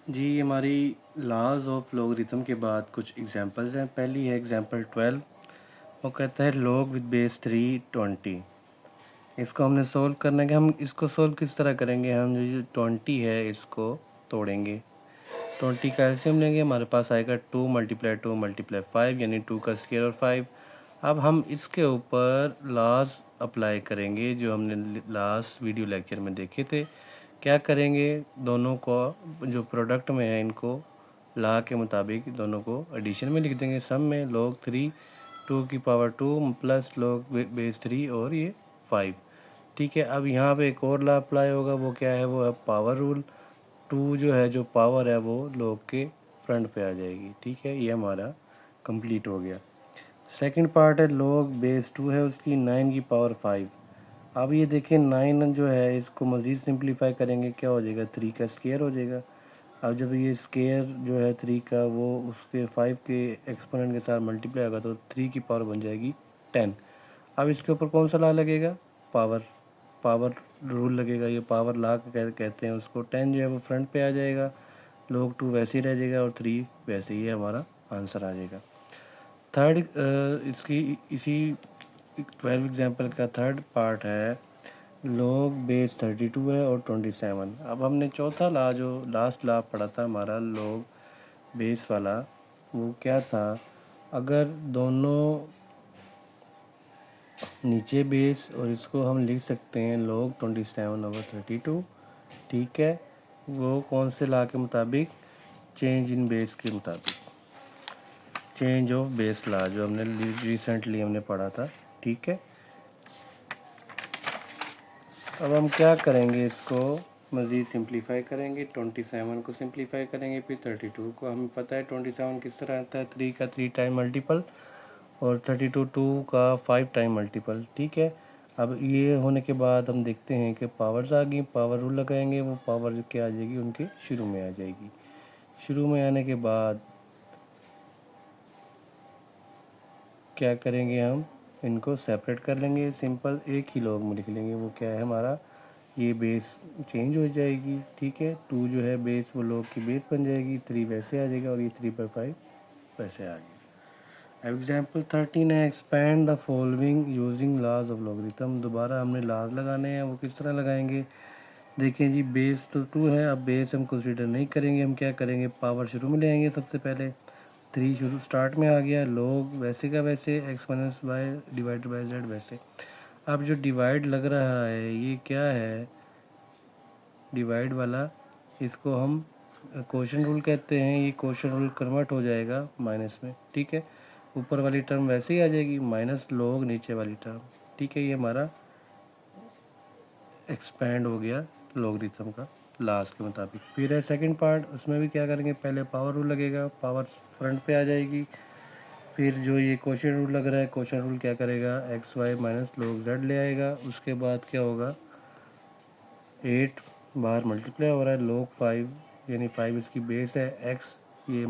जी, हमारी laws of logarithm के बाद कुछ एग्जांपल्स हैं। पहली है एग्जांपल 12। वो कहता है लॉग विद बेस 3 20। इसको हमने सोल्व करना है कि हम इसको सोल्व किस तरह करेंगे। हम जो 20 है इसको तोड़ेंगे। 20 का एलसीएम लेंगे, हमारे पास आएगा 2 × 5 यानी 2 का स्क्वायर और 5। अब हम इसके ऊपर लॉज अप्लाई करेंगे जो हमने लास्ट वीडियो लेक्चर में देखे थे। क्या करेंगे, दोनों को जो प्रोडक्ट में है इनको ला के मुताबिक दोनों को एडिशन में लिख देंगे। सम में log 3 2 की पावर 2 प्लस log बेस 3 और ये 5। ठीक है, अब यहाँ पे एक और ला अप्लाई होगा, वो क्या है, वो है पावर रूल। 2 जो है, जो पावर है वो log के फ्रंट पे आ जाएगी। ठीक है, ये हमारा कंप्लीट हो गया। सेकंड पार्ट है log बेस 2 है उसकी 9 की पावर 5। अब ये देखिए 9 जो है इसको मज़ीद सिंप्लीफाई करेंगे, क्या हो जाएगा, 3 का स्क्वायर हो जाएगा। अब जब ये स्क्वायर जो है 3 का वो उसके 5 के एक्सपोनेंट के साथ मल्टीप्लाई होगा तो 3 की पावर बन जाएगी 10। अब इसके ऊपर कौन सा ला लगेगा, पावर रूल लगेगा। ये पावर ला कहते हैं उसको। 10 जो है वो फ्रंट पे आ जाएगा, log 2 वैसे ही रह जाएगा और 3 वैसे ही, हमारा आंसर आ जाएगा। थर्ड इसकी इसी 12 एग्जाम्पल का थर्ड पार्ट है log बेस 32 है और 27। अब हमने चौथा ला जो लास्ट ला पढ़ा था हमारा log बेस वाला, वो क्या था, अगर दोनों नीचे बेस और इसको हम लिख सकते हैं log 27/32। ठीक है, वो कौन से ला के मुताबिक, चेंज इन बेस के मुताबिक, चेंज ऑफ बेस ला जो हमने रिसेंटली हमने पढ़ा था। ठीक है, अब हम क्या करेंगे, इसको मज़ीद सिंप्लीफाई करेंगे। 27 को सिंप्लीफाई करेंगे, फिर 32 को। हमें पता है 27 किस तरह आता है, 3 का 3 टाइम मल्टीपल और 32 2 का 5 टाइम मल्टीपल। ठीक है, अब ये होने के बाद हम देखते हैं कि पावर्स आ गई। पावर रूल लगाएंगे, वो पावर क्या आ जाएगी, उनके शुरू में आ जाएगी। शुरू में आने के बाद क्या करेंगे, हम इनको सेपरेट कर लेंगे। सिंपल एक ही log में लिख लेंगे, वो क्या है हमारा, ये बेस चेंज हो जाएगी। ठीक है, 2 जो है बेस वो log की बेस बन जाएगी, 3 वैसे आ जाएगा और ये 3/5 वैसे आ गया। अब एग्जाम्पल 13 है expand the following using laws of logarithm. दोबारा हमने लॉज लगाने हैं, वो किस तरह लगाएंगे, देखिए जी, बेस तो 2 है, अब बेस हम कंसीडर नहीं करेंगे। हम क्या करेंगे, पावर शुरू में ले आएंगे। सबसे पहले 3 शुरू स्टार्ट में आ गया, log वैसे का वैसे, एक्सपोनेंस बाय डिवाइडेड बाय z वैसे। अब जो डिवाइड लग रहा है ये क्या है, डिवाइड वाला, इसको हम क्वोशंट रूल कहते हैं। ये क्वोशंट रूल कन्वर्ट हो जाएगा माइनस में। ठीक है, ऊपर वाली टर्म वैसे ही आ जाएगी, माइनस log नीचे वाली टर्म। ठीक है, ये हमारा एक्सपैंड हो गया लॉगरिथम का लास्ट के मुताबिक। फिर है सेकंड पार्ट, उसमें भी क्या करेंगे, पहले पावर रूल लगेगा, पावर फ्रंट पे आ जाएगी। फिर जो ये क्वोशंट रूल लग रहा है, क्वोशंट रूल क्या करेगा, x y minus log z ले आएगा। उसके बाद क्या होगा, 8 बाहर मल्टीप्लाई हो रहा है, log 5 यानी 5 इसकी बेस है, x ये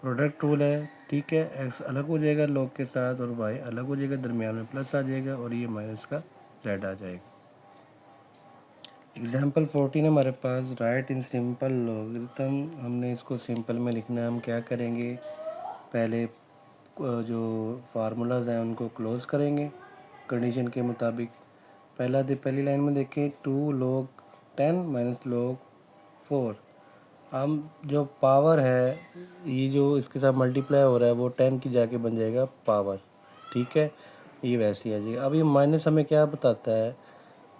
प्रोडक्ट रूल है। ठीक है, x अलग हो जाएगा log के साथ और y अलग हो जाएगा, दरमियान में प्लस आ जाएगा और ये माइनस का z आ जाएगा। एग्जाम्पल 14 हमारे पास, राइट इन सिंपल लॉगरिथम। हमने इसको सिंपल में लिखना है। हम क्या करेंगे, पहले जो फार्मूलाज हैं उनको क्लोज करेंगे कंडीशन के मुताबिक। पहली लाइन में देखें, 2 log 10 माइनस log 4। हम जो पावर है, ये जो इसके साथ मल्टीप्लाई हो रहा है वो 10 की जाके बन जाएगा पावर। ठीक है, ये वैसे ही आ जाएगा। अब ये माइनस हमें क्या बताता है,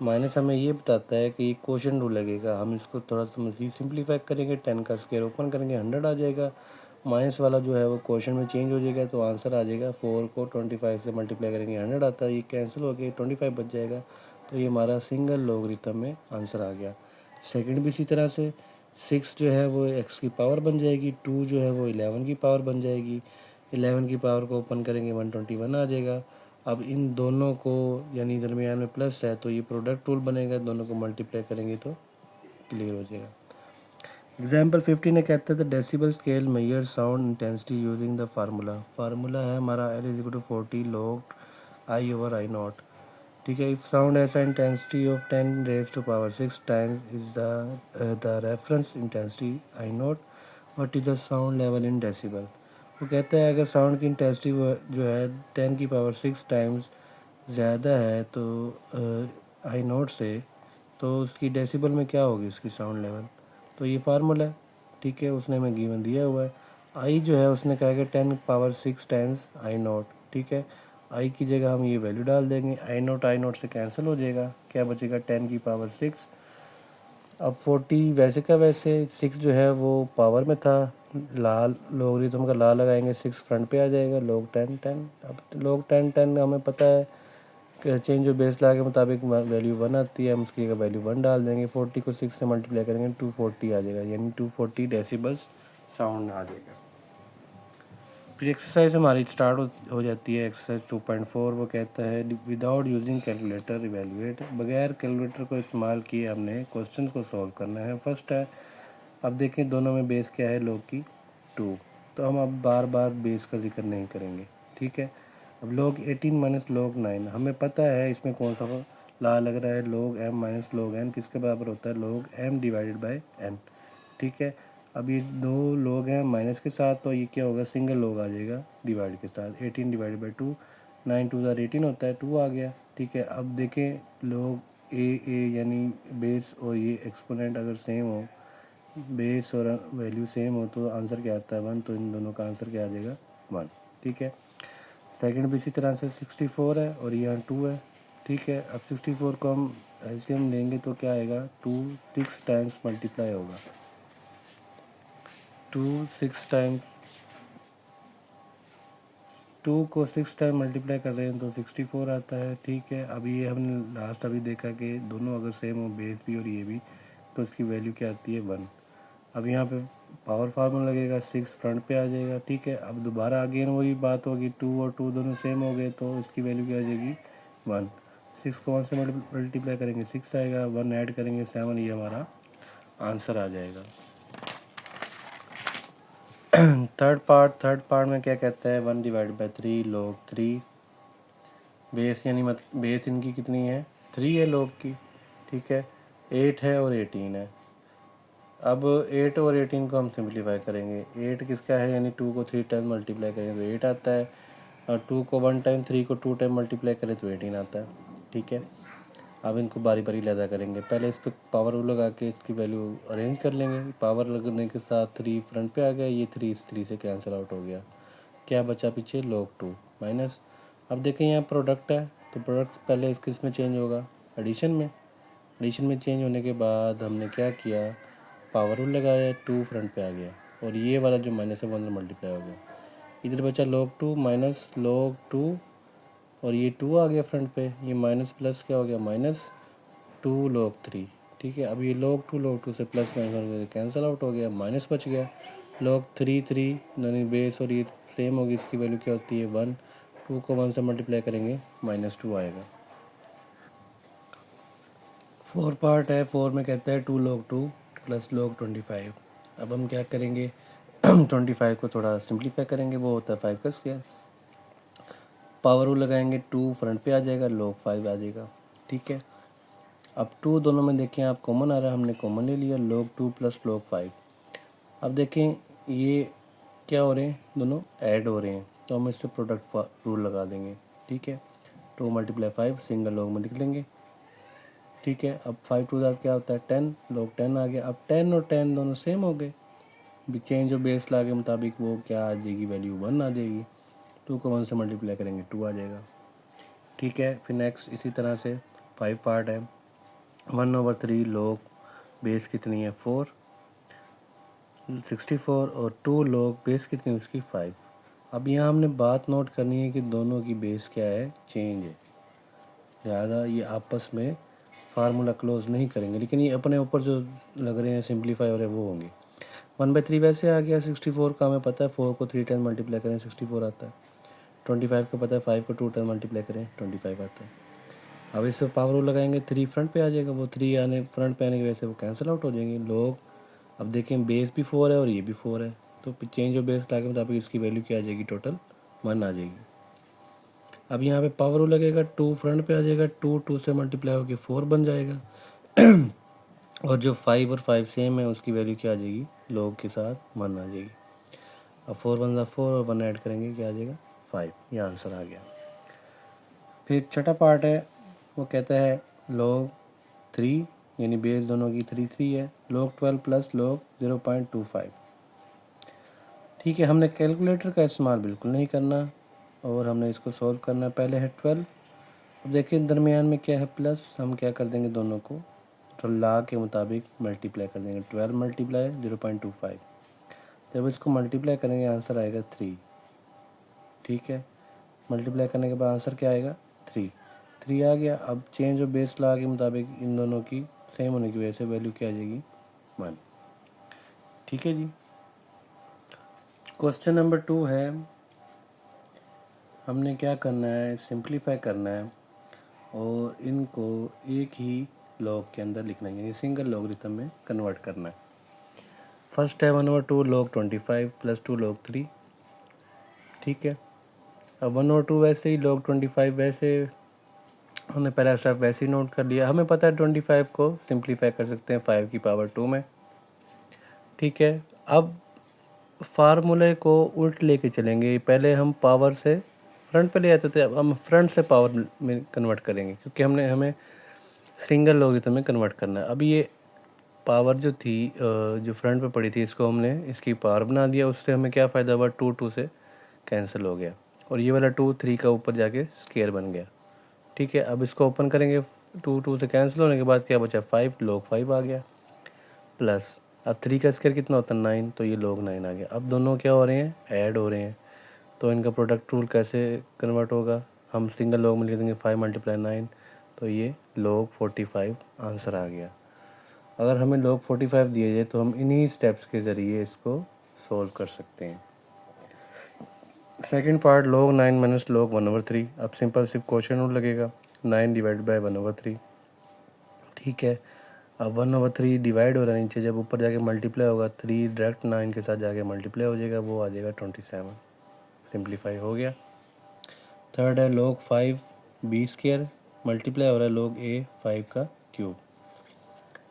माइनस हमें ये बताता है कि क्वोशंट रूल लगेगा। हम इसको थोड़ा सा मज़ीद सिंप्लीफाई करेंगे, 10 का स्क्वायर ओपन करेंगे, 100 आ जाएगा। माइनस वाला जो है वो क्वोशंट में चेंज हो जाएगा तो आंसर आ जाएगा। 4 को 25 से मल्टीप्लाई करेंगे, 100 आता है, ये कैंसिल हो गया, 25 बच जाएगा। तो ये हमारा सिंगल लॉगरिथम में आंसर आ गया। सेकंड भी इसी तरह से, 6 जो है वो x की पावर बन जाएगी, 2 जो है वो 11 की पावर बन जाएगी। 11 की पावर को ओपन करेंगे, 121 आ जाएगा। अब इन दोनों को, यानी दरमियान में प्लस है तो ये प्रोडक्ट रूल बनेगा, दोनों को मल्टीप्लाई करेंगे तो क्लियर हो जाएगा। एग्जाम्पल 15 कहते हैं the decibel scale measure sound intensity using the formula. Formula है हमारा L = 40 log I/I0। ठीक है। इफ़ साउंड ऐसा intensity of 10 raise to power 6 times is the reference intensity I naught, what is the sound level in decibel. वो कहता है अगर sound की इंटेंसिटी जो है 10 की पावर 6 टाइम्स ज़्यादा है तो आई नोट से, तो उसकी डेसिबल में क्या होगी उसकी साउंड लेवल। तो ये फार्मूला है, ठीक है, उसने हमें गिवन दिया हुआ है। आई जो है उसने कहा कि 10 पावर 6 टाइम्स आई नोट, ठीक है। आई की जगह हम ये वैल्यू डाल देंगे, आई नोट से कैंसिल हो जाएगा, क्या बचेगा 10 की पावर 6। अब 40 वैसे का वैसे 6 जो है वो पावर में था, लाल लोगरिथम का ला लगाएंगे 6 फ्रंट पे आ जाएगा, लोग 10 10। अब लोग 10 10 हमें पता है कि चेंज ऑफ बेस ला के मुताबिक वैल्यू 1 आती है, हम उसकी वैल्यू 1 डाल देंगे, 40 को 6 से मल्टीप्लाई करेंगे 240 आ जाएगा, यानी 240 डेसिबल्स साउंड आ जाएगा। फिर एक्सरसाइज हमारी स्टार्ट हो जाती है, एक्सरसाइज 2.4। वो कहता है विदाउट यूजिंग कैलकुलेटर इवेलुएट, बगैर कैलकुलेटर को इस्तेमाल किए हमने क्वेश्चंस को सॉल्व करना है। फर्स्ट है, अब देखें दोनों में बेस क्या है, log की 2, तो हम अब बार बार बेस का जिक्र नहीं करेंगे, ठीक है। अब log 18 माइनस log 9, हमें पता है इसमें कौन सा ला लग रहा है, log m minus log n किसके बराबर होता है, log m divided by n, ठीक है। अब ये दो लोग हैं माइनस के साथ, तो ये क्या होगा, सिंगल लोग आ जाएगा डिवाइड के साथ, 18 डिवाइड बाई 2, 9 2 18 होता है, 2 आ गया, ठीक है। अब देखें लोग ए यानी बेस और ये एक्सपोनेंट अगर सेम हो, बेस और वैल्यू सेम हो, तो आंसर क्या आता है 1, तो इन दोनों का आंसर क्या आ जाएगा 1, ठीक है। सेकंड भी इसी तरह से 64 है और यहाँ 2 है, ठीक है। अब 64 को हम एलसीएम लेंगे तो क्या आएगा, 2 6 टाइम्स मल्टीप्लाई होगा, 2 6 टाइम्स, 2 को 6 टाइम मल्टीप्लाई कर रहे हैं तो 64 आता है, ठीक है। अभी ये हमने लास्ट अभी देखा कि दोनों अगर सेम हो, बेस भी और ये भी, तो इसकी वैल्यू क्या आती है 1। अब यहाँ पे पावर फार्मूला लगेगा, 6 फ्रंट पे आ जाएगा, ठीक है। अब दोबारा अगेन वही बात होगी, 2 और 2 दोनों सेम हो गए तो इसकी वैल्यू क्या आ जाएगी 1। 6 को 1 से मल्टीप्लाई करेंगे 6 आएगा, 1 ऐड करेंगे 7, ये हमारा आंसर आ जाएगा। थर्ड पार्ट में क्या कहता है, 1 डिवाइड बाई 3 log 3, बेस यानी मतलब बेस इनकी कितनी है 3 है log की, ठीक है। 8 है और 18 है। अब 8 और 18 को हम सिंप्लीफाई करेंगे, 8 किसका है, यानी 2 को 3 टाइम मल्टीप्लाई करेंगे तो 8 आता है, और 2 को 1 टाइम, 3 को 2 टाइम मल्टीप्लाई करें तो 18 आता है, ठीक है। अब इनको बारी बारी लैदा करेंगे, पहले इस पर पावर लगा के इसकी वैल्यू अरेंज कर लेंगे, पावर लगने के साथ 3 फ्रंट पे आ गया, ये 3 इस 3 से कैंसिल आउट हो गया, क्या बचा पीछे log 2 माइनस। अब देखें यहाँ प्रोडक्ट है, तो प्रोडक्ट पहले इस किस में चेंज होगा, एडिशन में, एडिशन में चेंज होने के बाद हमने क्या किया, पावर रूल लगाया, 2 फ्रंट पे आ गया, और ये वाला जो माइनस है 1 मल्टीप्लाई हो गया, इधर बचा log 2 माइनस log 2, और ये 2 आ गया फ्रंट पे, ये माइनस प्लस क्या हो गया, माइनस 2 log 3, ठीक है। अब ये log 2 से प्लस माइनस कैंसिल आउट हो गया, माइनस बच गया, log 3 3 यानी बेस और ये सेम होगी, इसकी वैल्यू क्या होती है 1, 2 को 1 से मल्टीप्लाई करेंगे -2 आएगा। 4 पार्ट है, 4 में कहता है 2 log 2 प्लस log 25। अब हम क्या करेंगे 25 को थोड़ा सिंप्लीफाई करेंगे, वो होता है 5 का स्क्वायर, पावर रूल लगाएंगे, 2 फ्रंट पे आ जाएगा, log 5 आ जाएगा, ठीक है। अब 2 दोनों में देखें आप कॉमन आ रहा है, हमने कॉमन ले लिया, log 2 प्लस log 5। अब देखें ये क्या हो रहे हैं, दोनों ऐड हो रहे हैं, तो हम इससे प्रोडक्ट रूल लगा देंगे, ठीक है। 2 मल्टीप्लाई 5 सिंगल log में लिख लेंगे, ठीक है। अब 5 2 क्या होता है 10, log 10 आ गया। अब 10 और 10 दोनों सेम हो गए, भी चेंज ऑफ बेस ला के मुताबिक वो क्या आ जाएगी, वैल्यू 1 आ जाएगी, 2 को 1 से मल्टीप्लाई करेंगे 2 आ जाएगा, ठीक है। फिर नेक्स्ट इसी तरह से 5 पार्ट है, 1/3 log बेस कितनी है 4 64, और 2 log बेस कितनी है उसकी 5। अब यहाँ हमने बात नोट करनी है कि दोनों की बेस क्या है, चेंज है, लिहाजा ये आपस में फार्मूला क्लोज नहीं करेंगे, लेकिन ये अपने ऊपर जो लग रहे हैं सिंप्लीफाई हो रहे हैं वो होंगे। 1/3 वैसे आ गया, 64 का हमें पता है 4 को 3 टाइम मल्टीप्लाई करें 64 आता है, 25 का पता है 5 को 2 टाइम मल्टीप्लाई करें 25 आता है। अब इस पर पावर रूल लगाएंगे, 3 फ्रंट पे आ जाएगा, वो 3 आने फ्रंट पे आने की वजह से वो कैंसिल आउट हो जाएंगे, लोग अब देखें बेस भी 4 है और ये भी 4 है, तो चेंज ऑफ बेस ला के मुताबिक इसकी वैल्यू क्या आ जाएगी, टोटल 1 आ जाएगी। अब यहाँ पे पावर रूल लगेगा, 2 फ्रंट पे आ जाएगा, 2 से मल्टीप्लाई होकर 4 बन जाएगा और जो 5 और 5 सेम है उसकी वैल्यू क्या आ जाएगी, लॉग के साथ 1 आ जाएगी। अब 4 1 4 और 1 ऐड करेंगे, क्या आ जाएगा 5, ये आंसर आ गया। फिर छठा पार्ट है, वो कहता है log 3 यानी बेस दोनों की 3 है, log 12 प्लस log 0.25। ठीक है, हमने कैलकुलेटर का इस्तेमाल बिल्कुल नहीं करना और हमने इसको सॉल्व करना है। पहले है 12, अब देखिए दरमियान में क्या है प्लस, हम क्या कर देंगे दोनों को तो ला के मुताबिक मल्टीप्लाई कर देंगे। 12 मल्टीप्लाई 0.25, जब इसको मल्टीप्लाई करेंगे आंसर आएगा 3। ठीक है, मल्टीप्लाई करने के बाद आंसर क्या आएगा 3 आ गया। अब चेंज ऑफ बेस ला के मुताबिक इन दोनों की सेम होने की वजह से वैल्यू क्या आ जाएगी 1। ठीक है जी। क्वेश्चन नंबर 2 है, हमने क्या करना है, सिंप्लीफाई करना है और इनको एक ही लॉग के अंदर लिखना है, यानी सिंगल लॉगरिथम में कन्वर्ट करना है। फर्स्ट है 1/2 log 25 प्लस 2 log 3। ठीक है, अब 1/2 वैसे ही, log 25 वैसे हमने पहला स्टेप वैसे ही नोट कर लिया। हमें पता है 25 को सिंप्लीफाई कर सकते हैं 5 की पावर 2 में। ठीक है, अब फार्मूले को उल्ट लेके चलेंगे, पहले हम पावर से फ्रंट पे ले आते थे, अब हम फ्रंट से पावर में कन्वर्ट करेंगे क्योंकि हमें सिंगल लॉगरिथम में कन्वर्ट करना है। अब ये पावर जो थी जो फ्रंट पे पड़ी थी, इसको हमने इसकी पावर बना दिया, उससे हमें क्या फ़ायदा हुआ, 2 से कैंसिल हो गया और ये वाला 2 3 का ऊपर जाके स्केयर बन गया। ठीक है, अब इसको ओपन करेंगे, 2 से कैंसिल होने के बाद क्या बचा 5, log 5 आ गया प्लस, अब 3 का स्केयर कितना होता है 9, तो ये log 9 आ गया। अब दोनों क्या हो रहे हैं, ऐड हो रहे हैं, तो इनका प्रोडक्ट रूल कैसे कन्वर्ट होगा, हम सिंगल लॉग में लिख देंगे 5 × 9, तो ये log 45 आंसर आ गया। अगर हमें log 45 दिए जाए तो हम इन्हीं स्टेप्स के ज़रिए इसको सॉल्व कर सकते हैं। Second part, log 9 minus log 1/3। अब सिंपल सिर्फ क्वेश्चन रूल लगेगा, 9 डिवाइड बाय 1/3। ठीक है, अब 1/3 डिवाइड हो रहा है नीचे, जब ऊपर जाके मल्टीप्लाई होगा 3 डायरेक्ट 9 के साथ जाके मल्टीप्लाई हो जाएगा, वो आ जाएगा 27। सिंप्लीफाई हो गया। थर्ड है log 5 b² मल्टीप्लाई हो रहा है log a 5 का क्यूब।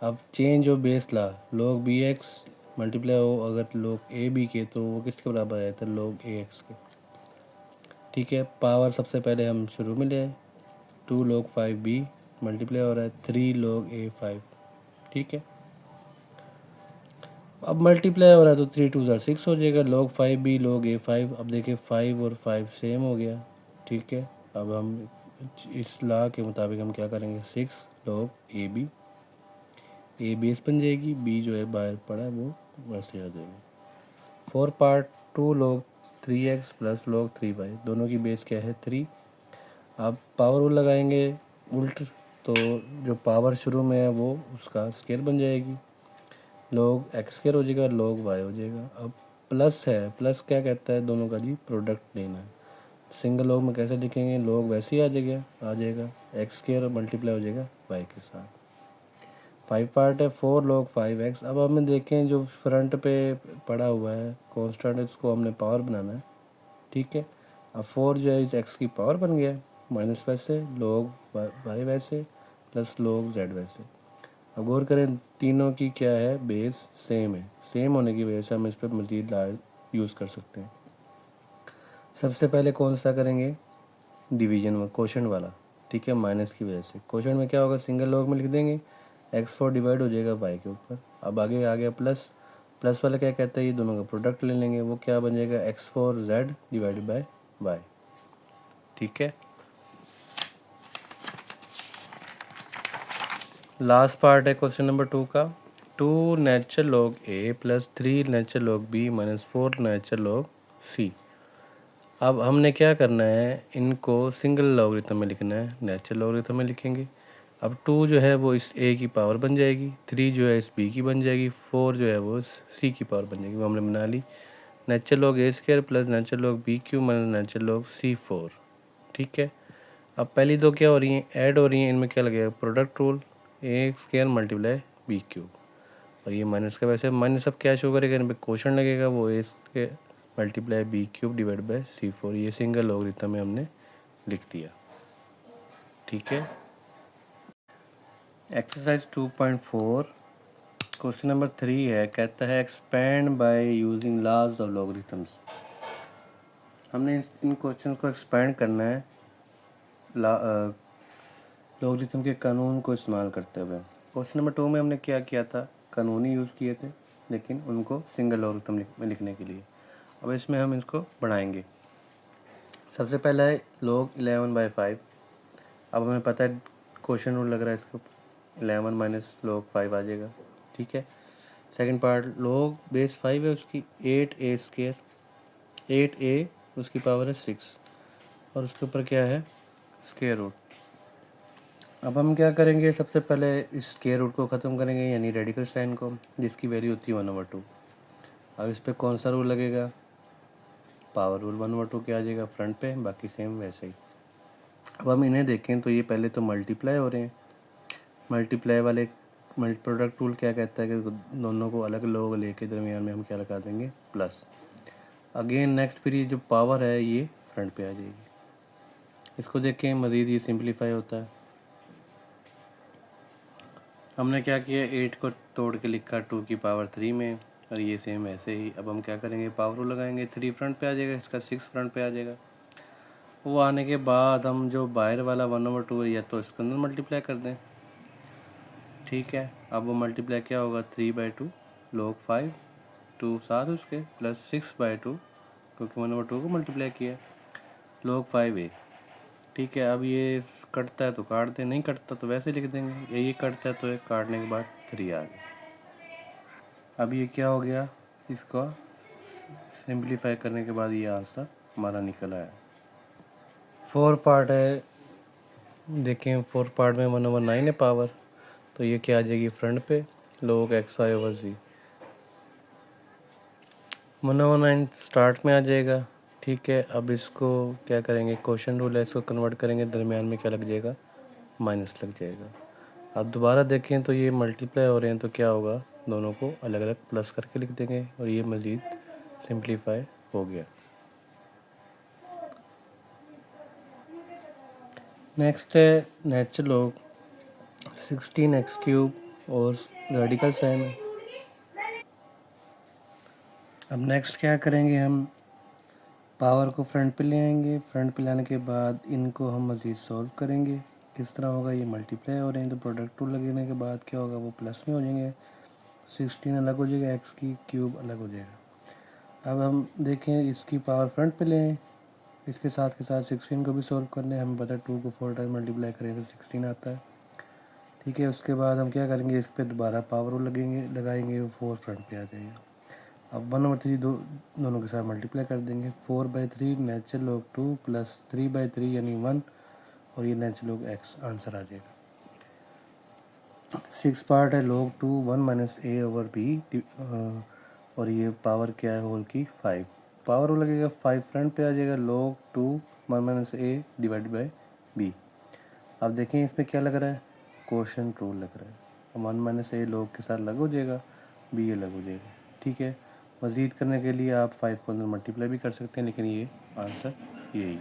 अब चेंज ऑफ बेस ला, log bx मल्टीप्लाई हो अगर log ab के तो वो किसके बराबर आया था, log ax के। ठीक है, पावर सबसे पहले हम शुरू में ले आए, 2 log 5b मल्टीप्लाई हो रहा है 3 log a5। ठीक है, अब मल्टीप्लाई हो रहा है तो 3 2 6 हो जाएगा, log 5b log a5। अब देखिए 5 और 5 सेम हो गया। ठीक है, अब हम इस लॉ के मुताबिक हम क्या करेंगे, 6 log ab, ए बेस बन जाएगी, बी जो है बाहर पड़ा है वो वैसे आ जाएगी। 4 part, 2 log 3x plus log 3y, दोनों की बेस क्या है 3। अब पावर रूल लगाएंगे उल्ट, तो जो पावर शुरू में है वो उसका स्केयर बन जाएगी, log x स्केयर हो जाएगा, log y हो जाएगा। अब प्लस है, प्लस क्या कहता है, दोनों का जी प्रोडक्ट लेना है। सिंगल log में कैसे लिखेंगे, log वैसे ही आ जाएगा x स्केयर मल्टीप्लाई हो जाएगा y के साथ। 5 पार्ट है, 4 log 5x। अब हमें देखें जो फ्रंट पे पड़ा हुआ है कांस्टेंट, इसको हमने पावर बनाना है। ठीक है, अब 4 जो है इस x की पावर बन गया, माइनस वैसे log y वैसे प्लस log z वैसे। अब गौर करें तीनों की क्या है, बेस सेम है, सेम होने की वजह से हम इस पर मज़ीद यूज़ कर सकते हैं। सबसे पहले कौन सा करेंगे, डिवीजन में क्वोशंट वाला। ठीक है, माइनस की वजह से क्वोशंट में क्या होगा, सिंगल लॉग में लिख देंगे, x4 डिवाइड हो जाएगा y के ऊपर। अब आगे आ गया प्लस, प्लस वाला क्या कहता है, ये दोनों का प्रोडक्ट ले लेंगे, वो क्या बन जाएगा x4z डिवाइड बाय y। ठीक है, लास्ट पार्ट है क्वेश्चन नंबर 2 का, 2 natural log a plus 3 natural log b minus 4 natural log c। अब हमने क्या करना है, इनको सिंगल लॉगरिथम में लिखना है, नेचुरल लॉगरिथम में लिखेंगे। अब 2 जो है वो इस a की पावर बन जाएगी, 3 जो है इस b की बन जाएगी, 4 जो है वो इस c की पावर बन जाएगी, वो हमने बना ली। Natural log a² plus natural log b³ minus natural log c4। ठीक है, अब पहली दो क्या हो रही हैं, ऐड हो रही हैं, इनमें क्या लगेगा, product rule, a² multiply b³ और ये माइनस का वैसे माइनस, अब क्या शो करेगा, इन पर क्वोशंट लगेगा, वो a² multiply b³ divide by c4। ये सिंगल लॉगरिथम में हमने लिख दिया। ठीक है। एक्सरसाइज 2.4 क्वेश्चन नंबर 3 है, कहता है expand by using laws of logarithms. हमने इन क्वेश्चन को एक्सपेंड करना है लॉगरिथम के कानून को इस्तेमाल करते हुए। क्वेश्चन नंबर 2 में हमने क्या किया था, कानून ही यूज़ किए थे, लेकिन उनको सिंगल लॉगरिथम में लिखने के लिए। अब इसमें हम इसको बढ़ाएंगे। सबसे पहला है log 11/5। अब हमें पता है क्वेश्चन रूल लग रहा है, इसको 11 माइनस log 5 आ जाएगा। ठीक है। सेकंड पार्ट, log बेस 5 है उसकी 8a², 8a उसकी पावर है 6 और उसके ऊपर क्या है, स्क्वायर रूट। अब हम क्या करेंगे, सबसे पहले इस स्क्वायर रूट को ख़त्म करेंगे, यानी रेडिकल साइन को, जिसकी वैल्यू होती है 1/2। अब इस पर कौन सा रूल लगेगा, पावर रूल 1/2 क्या आ जाएगा फ्रंट पे, बाकी सेम वैसे ही। अब हम इन्हें देखें तो ये पहले तो मल्टीप्लाई हो रहे हैं। मल्टीप्लाई वाले प्रोडक्ट रूल क्या कहता है कि दोनों को अलग लोग लेके दरमियान में हम क्या लगा देंगे, प्लस। अगेन नेक्स्ट फिर ये जो पावर है ये फ्रंट पे आ जाएगी। इसको देखें मज़ीद ये सिंप्लीफाई होता है। हमने क्या किया, 8 को तोड़ के लिखा 2 की पावर 3 में, और ये सेम ऐसे ही। अब हम क्या करेंगे, पावर रूल लगाएंगे, 3 फ्रंट पे आ जाएगा, इसका 6 फ्रंट पे आ जाएगा। वो आने के बाद हम जो बाहर वाला 1/2 है या तो इसके अंदर मल्टीप्लाई कर दें। ठीक है। अब वो मल्टीप्लाई क्या होगा, 3/2 log 5, 2 साथ उसके प्लस 6/2 क्योंकि 1/2 को मल्टीप्लाई किया, log 5a। ठीक है। अब ये कटता है तो काट दें, नहीं कटता तो वैसे लिख देंगे, ये कटता है तो ये काटने के बाद 3 आ गया। अब ये क्या हो गया, इसका सिंप्लीफाई करने के बाद ये आंसर हमारा निकल आया। 4 पार्ट है, देखें 4 पार्ट में 1/9 है पावर, तो ये क्या आ जाएगी फ्रंट पे, log xy/z। 1/9 स्टार्ट में आ जाएगा। ठीक है। अब इसको क्या करेंगे, क्वेश्चन रूल है, इसको कन्वर्ट करेंगे, दरमियान में क्या लग जाएगा, माइनस लग जाएगा। अब दोबारा देखें तो ये मल्टीप्लाई हो रहे हैं, तो क्या होगा, दोनों को अलग अलग प्लस करके लिख देंगे और ये मज़ीद सिंप्लीफाई हो गया। नेक्स्ट है नेचुरल लॉग 16x³ और रेडिकल साइन है। अब नेक्स्ट क्या करेंगे, हम पावर को फ्रंट पे ले आएंगे, फ्रंट पे लाने के बाद इनको हम मज़ीद सॉल्व करेंगे। किस तरह होगा, ये मल्टीप्लाई हो रहे हैं तो प्रोडक्ट टू लगने के बाद क्या होगा, वो प्लस में हो जाएंगे, 16 अलग हो जाएगा, एक्स की क्यूब अलग हो जाएगा। अब हम देखें इसकी पावर फ्रंट पे लें, इसके साथ के साथ 16 को भी सॉल्व करने, हमें पता है 2 को 4 टाइम मल्टीप्लाई करें तो 16 आता है। ठीक है। उसके बाद हम क्या करेंगे, इस पर दोबारा पावर लगाएंगे, 4 फ्रंट पे आ जाएगा। अब 1/3 दोनों के साथ मल्टीप्लाई कर देंगे, 4/3 नेचुरल लॉग 2 प्लस 3/3 यानी 1, और ये नेचुरल लॉग x आंसर आ जाएगा। 6 पार्ट है, log 2 1 माइनस a/b, और ये पावर क्या है होल की 5। पावर हो लगेगा 5 फ्रंट पे आ जाएगा, log 2 1 minus a divide by b। अब देखें इसमें क्या लग रहा है, क्वोशंट रूल लग रहा है। 1 माइनस a log के साथ अलग हो जाएगा, b अलग हो जाएगा। ठीक है। मज़ीद करने के लिए आप 5 को अंदर मल्टीप्लाई भी कर सकते हैं, लेकिन ये आंसर यही